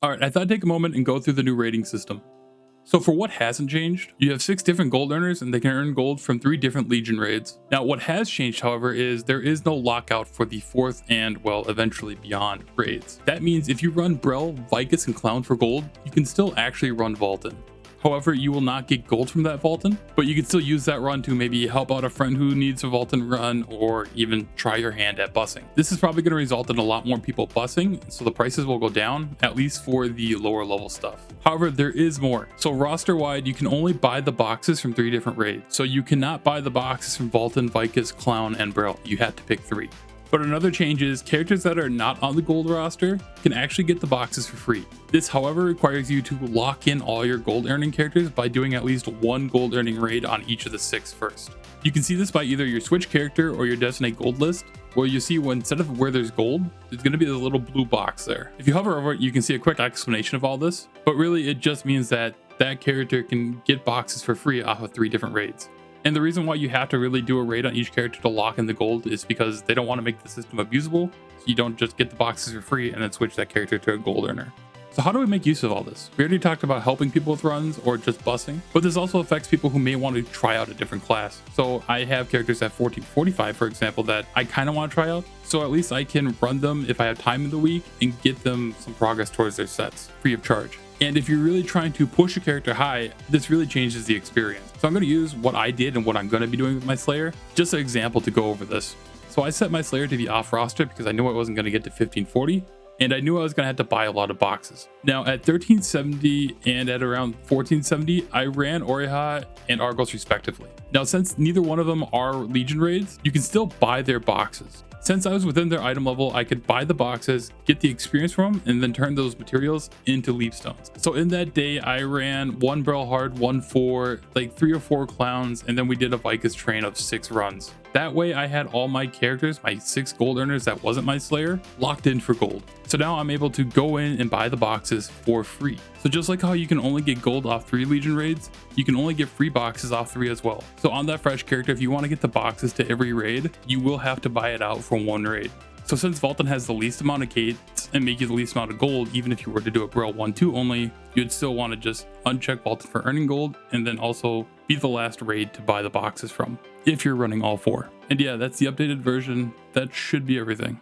Alright, I thought I'd take a moment and go through the new rating system. So for what hasn't changed, you have 6 different gold earners and they can earn gold from 3 different Legion raids. Now what has changed, however, is there is no lockout for the 4th and, well, eventually beyond raids. That means if you run Brel, Vicus, and Clown for gold, you can still actually run Vaulton. However, you will not get gold from that Vaulton, but you can still use that run to maybe help out a friend who needs a Vaulton run, or even try your hand at bussing. This is probably going to result in a lot more people bussing, so the prices will go down, at least for the lower level stuff. However, there is more. So roster wide, you can only buy the boxes from 3 different raids. So you cannot buy the boxes from Vaulton, Vicus, Clown, and Brel. You have to pick 3. But another change is characters that are not on the gold roster can actually get the boxes for free. This, however, requires you to lock in all your gold earning characters by doing at least 1 gold earning raid on each of the 6 first. You can see this by either your Switch character or your Designate gold list, where you see when instead of where there's gold, there's going to be a little blue box there. If you hover over it, you can see a quick explanation of all this, but really it just means that that character can get boxes for free off of 3 different raids. And the reason why you have to really do a raid on each character to lock in the gold is because they don't want to make the system abusable, so you don't just get the boxes for free and then switch that character to a gold earner. So how do we make use of all this? We already talked about helping people with runs or just bussing, but this also affects people who may want to try out a different class. So I have characters at 1445, for example, that I kind of want to try out, so at least I can run them if I have time in the week and get them some progress towards their sets, free of charge. And if you're really trying to push a character high, this really changes the experience. So I'm going to use what I did and what I'm going to be doing with my Slayer, just an example to go over this. So I set my Slayer to be off roster because I knew I wasn't going to get to 1540, and I knew I was going to have to buy a lot of boxes. Now at 1370 and at around 1470, I ran Oriha and Argos respectively. Now since neither one of them are Legion raids, you can still buy their boxes. Since I was within their item level, I could buy the boxes, get the experience from them, and then turn those materials into leap stones. So in that day, I ran 1 Brel Hard, 1 4, like 3 or 4 clowns, and then we did a Vicus train of 6 runs. That way I had all my characters, my 6 gold earners that wasn't my Slayer, locked in for gold. So now I'm able to go in and buy the boxes for free. So just like how you can only get gold off 3 Legion raids, you can only get free boxes off 3 as well. So on that fresh character, if you want to get the boxes to every raid, you will have to buy it out from 1 raid. So since Vaulton has the least amount of gates and make you the least amount of gold, even if you were to do a Brel 1-2 only, you'd still want to just uncheck Vaulton for earning gold and then also be the last raid to buy the boxes from, if you're running all 4. And yeah, that's the updated version. That should be everything.